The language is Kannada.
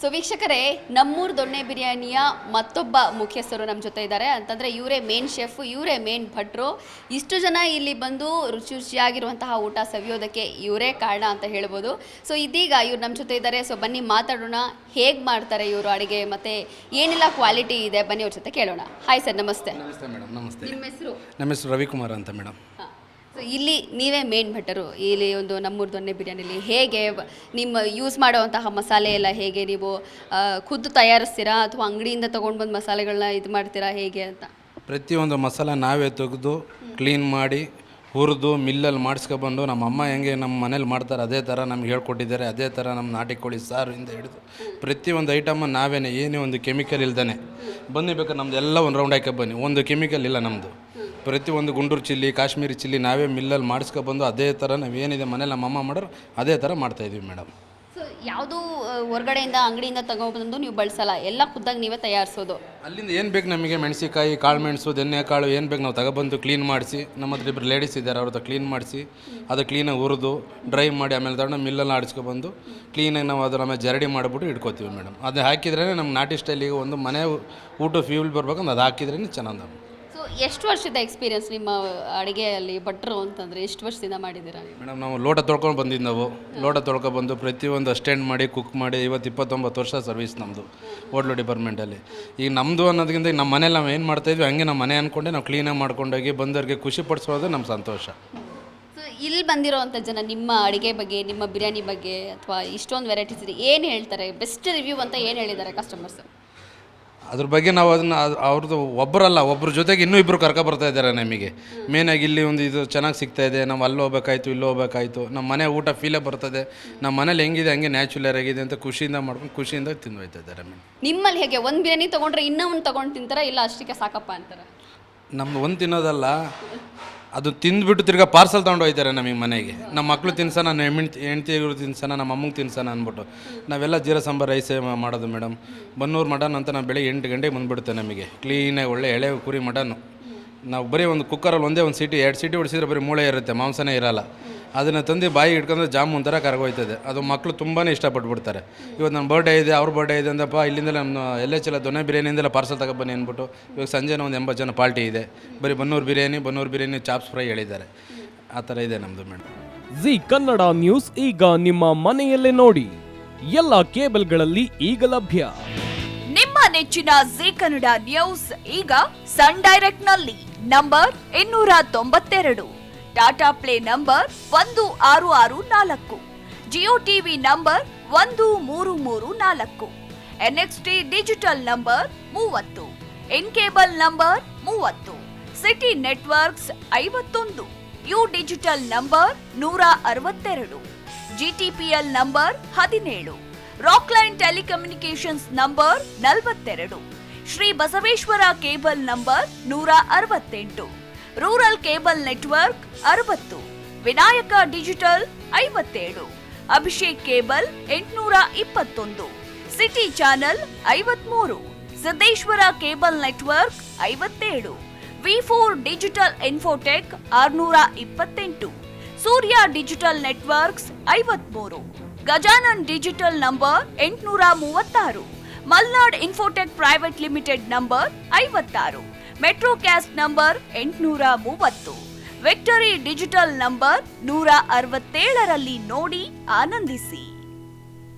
ಸೊ ವೀಕ್ಷಕರೇ, ನಮ್ಮೂರು ದೊಣ್ಣೆ ಬಿರಿಯಾನಿಯ ಮತ್ತೊಬ್ಬ ಮುಖ್ಯಸ್ಥರು ನಮ್ಮ ಜೊತೆ ಇದ್ದಾರೆ. ಅಂತಂದರೆ ಇವರೇ ಮೇನ್ ಶೆಫ್, ಇವರೇ ಮೇನ್ ಭಟ್ರು. ಇಷ್ಟು ಜನ ಇಲ್ಲಿ ಬಂದು ರುಚಿ ರುಚಿಯಾಗಿರುವಂತಹ ಊಟ ಸವಿಯೋದಕ್ಕೆ ಇವರೇ ಕಾರಣ ಅಂತ ಹೇಳ್ಬೋದು. ಸೊ ಇದೀಗ ಇವ್ರು ನಮ್ಮ ಜೊತೆ ಇದ್ದಾರೆ. ಸೊ ಬನ್ನಿ ಮಾತಾಡೋಣ, ಹೇಗೆ ಮಾಡ್ತಾರೆ ಇವರು ಅಡುಗೆ ಮತ್ತು ಏನೆಲ್ಲ ಕ್ವಾಲಿಟಿ ಇದೆ, ಬನ್ನಿ ಅವ್ರ ಜೊತೆ ಕೇಳೋಣ. ಹಾಯ್ ಸರ್, ನಮಸ್ತೆ. ನಮಸ್ತೆ ಮೇಡಮ್. ನಮಸ್ತೆ. ನಿಮ್ಮ ಹೆಸರು? ನಮ್ಮ ಹೆಸರು ರವಿಕುಮಾರ್ ಅಂತ ಮೇಡಮ್. ಸೊ ಇಲ್ಲಿ ನೀವೇ ಮೇನ್ ಭಟ್ಟರು. ಇಲ್ಲಿ ಒಂದು ನಮ್ಮೂರು ದೊಣ್ಣೆ ಬಿರಿಯಾನಿಲಿ ಹೇಗೆ ನಿಮ್ಮ ಯೂಸ್ ಮಾಡುವಂತಹ ಮಸಾಲೆ ಎಲ್ಲ ಹೇಗೆ ನೀವು ಖುದ್ದು ತಯಾರಿಸ್ತೀರಾ ಅಥವಾ ಅಂಗಡಿಯಿಂದ ತೊಗೊಂಡು ಬಂದು ಮಸಾಲೆಗಳನ್ನ ಇದು ಮಾಡ್ತೀರಾ ಹೇಗೆ ಅಂತ? ಪ್ರತಿಯೊಂದು ಮಸಾಲೆ ನಾವೇ ತೆಗೆದು ಕ್ಲೀನ್ ಮಾಡಿ ಹುರಿದು ಮಿಲ್ಲಲ್ಲಿ ಮಾಡಿಸ್ಕೊಬಂದು ನಮ್ಮ ಅಮ್ಮ ಹೆಂಗೆ ನಮ್ಮ ಮನೇಲಿ ಮಾಡ್ತಾರೆ ಅದೇ ಥರ ನಮ್ಗೆ ಹೇಳ್ಕೊಟ್ಟಿದ್ದಾರೆ. ಅದೇ ಥರ ನಮ್ಮ ನಾಟಿ ಕೋಳಿ ಸಾರಿಂದ ಹಿಡಿದು ಪ್ರತಿಯೊಂದು ಐಟಮ್ ನಾವೇನೆ, ಏನೇ ಒಂದು ಕೆಮಿಕಲ್ ಇಲ್ದೇ ಬನ್ನಿ ಬೇಕಾದ್ರೆ ನಮ್ದು ಎಲ್ಲ ಒಂದು ರೌಂಡ್ ಹಾಕಿ ಬನ್ನಿ, ಒಂದು ಕೆಮಿಕಲ್ ಇಲ್ಲ ನಮ್ಮದು. ಪ್ರತಿಯೊಂದು ಗುಂಡೂರು ಚಿಲ್ಲಿ, ಕಾಶ್ಮೀರಿ ಚಿಲ್ಲಿ ನಾವೇ ಮಿಲ್ಲಲ್ಲಿ ಮಾಡಿಸ್ಕೊಬಂದು ಅದೇ ಥರ ನಾವೇನಿದೆ ಮನೇಲಿ ನಮ್ಮ ಅಮ್ಮ ಮಾಡೋರು ಅದೇ ಥರ ಮಾಡ್ತಾಯಿದ್ದೀವಿ ಮೇಡಮ್. ಸೊ ಯಾವುದೂ ಹೊರಗಡೆಯಿಂದ ಅಂಗಡಿಯಿಂದ ತಗೊಬಂದು ನೀವು ಬಳಸಲ್ಲ, ಎಲ್ಲ ಖುದ್ದಾಗಿ ನೀವೇ ತಯಾರಿಸೋದು? ಅಲ್ಲಿಂದ ಏನು ಬೇಕು ನಮಗೆ, ಮೆಣಸಿಕಾಯಿ, ಕಾಳು ಮೆಣಸು, ಕಾಳು ಏನು ಬೇಕು ನಾವು ತಗೊಬಂದು ಕ್ಲೀನ್ ಮಾಡಿಸಿ, ನಮ್ಮ ಹತ್ರ ಇಬ್ಬರು ಲೇಡೀಸ್ ಇದ್ದಾರೆ, ಅವ್ರ ಹತ್ರ ಕ್ಲೀನ್ ಮಾಡಿಸಿ ಅದು ಕ್ಲೀನಾಗಿ ಹುರಿದು ಡ್ರೈ ಮಾಡಿ ಆಮೇಲೆ ತಗೊಂಡು ಮಿಲ್ಲಲ್ಲಿ ಆಡಿಸ್ಕೊಬಂದು ಕ್ಲೀನಾಗಿ ನಾವು ಅದರ ಆಮೇಲೆ ಜರಡಿ ಮಾಡಿಬಿಟ್ಟು ಇಟ್ಕೋತೀವಿ ಮೇಡಮ್. ಅದು ಹಾಕಿದ್ರೇ ನಮ್ಮ ನಾಟಿ ಸ್ಟೈಲಿಗೆ ಒಂದು ಮನೆ ಊಟ ಫ್ಯೂಲ್ ಬರ್ಬೇಕಂದ್ರೆ ಅದು ಹಾಕಿದ್ರೇ ಚೆನ್ನಾಗಿ. ಸೊ ಎಷ್ಟು ವರ್ಷದ ಎಕ್ಸ್ಪೀರಿಯನ್ಸ್ ನಿಮ್ಮ ಅಡುಗೆಯಲ್ಲಿ ಭಟ್ರು ಅಂತಂದರೆ? ಎಷ್ಟು ವರ್ಷದಿಂದ ಮಾಡಿದ್ದೀರಾ ಮೇಡಮ್? ನಾವು ಲೋಟ ತೊಳ್ಕೊಂಡು ಬಂದಿದ್ದು, ನಾವು ಲೋಟ ತೊಳ್ಕೊಬಂದು ಪ್ರತಿಯೊಂದು ಅಸ್ಟೆಂಡ್ ಮಾಡಿ ಕುಕ್ ಮಾಡಿ ಇವತ್ತು 29 ವರ್ಷ ಸರ್ವಿಸ್ ನಮ್ಮದು ಹೋಟ್ಲು ಡಿಪಾರ್ಟ್ಮೆಂಟಲ್ಲಿ. ಈಗ ನಮ್ಮದು ಅನ್ನೋದಕ್ಕಿಂತ ನಮ್ಮ ಮನೇಲಿ ನಾವು ಏನು ಮಾಡ್ತಾಯಿದ್ವಿ ಹಂಗೆ ನಮ್ಮ ಮನೆ ಅಂದ್ಕೊಂಡೆ ನಾವು ಕ್ಲೀನಾಗಿ ಮಾಡ್ಕೊಂಡೋಗಿ ಬಂದವ್ರಿಗೆ ಖುಷಿ ಪಡಿಸೋದು ನಮ್ಮ ಸಂತೋಷ. ಸೊ ಇಲ್ಲಿ ಬಂದಿರೋವಂಥ ಜನ ನಿಮ್ಮ ಅಡುಗೆ ಬಗ್ಗೆ, ನಿಮ್ಮ ಬಿರಿಯಾನಿ ಬಗ್ಗೆ ಅಥವಾ ಇಷ್ಟೊಂದು ವೆರೈಟೀಸ್ ಇದೆ ಏನು ಹೇಳ್ತಾರೆ? ಬೆಸ್ಟ್ ರಿವ್ಯೂ ಅಂತ ಏನು ಹೇಳಿದ್ದಾರೆ ಕಸ್ಟಮರ್ಸ್? ಅದ್ರ ಬಗ್ಗೆ ನಾವು ಅದನ್ನು ಅವ್ರದ್ದು ಒಬ್ಬರಲ್ಲ, ಒಬ್ಬರ ಜೊತೆಗೆ ಇನ್ನೂ ಇಬ್ಬರು ಕರ್ಕೊಬರ್ತಾ ಇದ್ದಾರೆ ನಮಗೆ. ಮೇನಾಗಿ ಇಲ್ಲಿ ಒಂದು ಇದು ಚೆನ್ನಾಗಿ ಸಿಗ್ತಾಯಿದೆ, ನಾವು ಅಲ್ಲಿ ಹೋಗ್ಬೇಕಾಯ್ತು ಇಲ್ಲಿ ಹೋಗ್ಬೇಕಾಯ್ತು, ನಮ್ಮ ಮನೆ ಊಟ ಫೀಲೇ ಬರ್ತದೆ, ನಮ್ಮ ಮನೇಲಿ ಹೆಂಗಿದೆ ಹಂಗೆ ನ್ಯಾಚುರಲ್ ಆಗಿದೆ ಅಂತ ಖುಷಿಯಿಂದ ಮಾಡ್ಕೊಂಡು ಖುಷಿಯಿಂದ ತಿಂದು ಹೋಗ್ತಾ ಇದ್ದಾರೆ ಮೇಡಮ್. ನಿಮ್ಮಲ್ಲಿ ಹೇಗೆ ಒಂದು ಬಿರಿಯಾನಿ ತೊಗೊಂಡ್ರೆ ಇನ್ನೂ ಒಂದು ತೊಗೊಂಡು ತಿಂತಾರೆ, ಇಲ್ಲ ಅಷ್ಟಕ್ಕೆ ಸಾಕಪ್ಪ ಅಂತಾರೆ? ನಮ್ದು ಒಂದು ತಿನ್ನೋದಲ್ಲ, ಅದು ತಿಂದುಬಿಟ್ಟು ತಿರ್ಗಾ ಪಾರ್ಸಲ್ ತೊಗೊಂಡು ಹೋಗ್ತಾರೆ ನಮಗೆ ಮನೆಗೆ. ನಮ್ಮ ಮಕ್ಕಳು ತಿನ್ಸೋಣ, ನಮ್ಮ ಹೆಂಡ್ತಿಗಳು ತಿನ್ಸೋಣ, ನಮ್ಮ ಅಮ್ಮಗೆ ತಿನ್ಸೋಣ ಅಂದ್ಬಿಟ್ಟು ನಾವೆಲ್ಲ ಜೀರಾ ಸಾಂಬಾರು ರೈಸೇ ಮಾಡೋದು ಮೇಡಮ್. ಬನ್ನೂರು ಮಟನ್ ಅಂತ ನಾವು ಬೆಳಗ್ಗೆ 8 ಗಂಟೆಗೆ ಬಂದುಬಿಡುತ್ತೆ ನಮಗೆ. ಕ್ಲೀನಾಗಿ ಒಳ್ಳೆ ಎಳೆ ಕುರಿ ಮಟನ್ನು ನಾವು ಬರೀ ಒಂದು ಕುಕ್ಕರಲ್ಲಿ ಒಂದೇ ಒಂದು ಸೀಟಿ 2 ಸೀಟಿ ಹೊಡಿಸಿದ್ರೆ ಬರೀ ಮೂಳೆ ಇರುತ್ತೆ, ಮಾಂಸನೇ ಇರೋಲ್ಲ. ಅದನ್ನು ತಂದು ಬಾಯಿಗೆ ಇಟ್ಕೊಂಡ್ರೆ ಜಾಮೂನ್ ಥರ ಕರಗೋಯ್ತದೆ. ಅದು ಮಕ್ಕಳು ತುಂಬಾ ಇಷ್ಟಪಟ್ಬಿಡ್ತಾರೆ. ಇವತ್ತು ನಮ್ಮ ಬರ್ಡೇ ಇದೆ, ಅವ್ರ ಬರ್ಡೇ ಇದೆ ಅಂದಪ್ಪ, ಇಲ್ಲಿಂದ ನಮ್ಮ LHL ದೊಣ್ಣೆ ಬಿರಿಯಾನಿಯಿಂದೆಲ್ಲ ಪಾರ್ಸಲ್ ತಗೊಬನ್ನಿ ಅಂದ್ಬಿಟ್ಟು ಇವಾಗ ಸಂಜೆನ ಒಂದು 80 ಜನ ಪಾರ್ಟಿ ಇದೆ. ಬರೀ ಬನ್ನೂರು ಬಿರಿಯಾನಿ ಚಾಪ್ಸ್ ಫ್ರೈ ಹೇಳಿದ್ದಾರೆ. ಆ ಥರ ಇದೆ ನಮ್ಮದು ಮೇಡಮ್. ಜಿ ಕನ್ನಡ ನ್ಯೂಸ್ ಈಗ ನಿಮ್ಮ ಮನೆಯಲ್ಲೇ ನೋಡಿ, ಎಲ್ಲ ಕೇಬಲ್ಗಳಲ್ಲಿ ಈಗ ಲಭ್ಯ. ನಿಮ್ಮ ನೆಚ್ಚಿನ ಜಿ ಕನ್ನಡ ನ್ಯೂಸ್ ಈಗ ಸನ್ ಡೈರೆಕ್ಟ್ ನಲ್ಲಿ number 292, Tata play number 1664, Jio TV number 1334, NXT digital number 30, in cable number 30, city networks 51, U digital number 162, GTPL number 17, Rockline telecommunications number 42, Shri Basaveshwara cable number 168, rural cable network 60, Vinayaka digital 57, Abhishek cable 821, city channel 53, Siddeshwara cable network 57, V4 digital Infotech 628, Surya digital networks 53, Gajanan digital number 836, Malnad infotech private limited number 56, metro cast number 830, victory digital number 167ರಲ್ಲಿ ನೋಡಿ ಆನಂದಿಸಿ.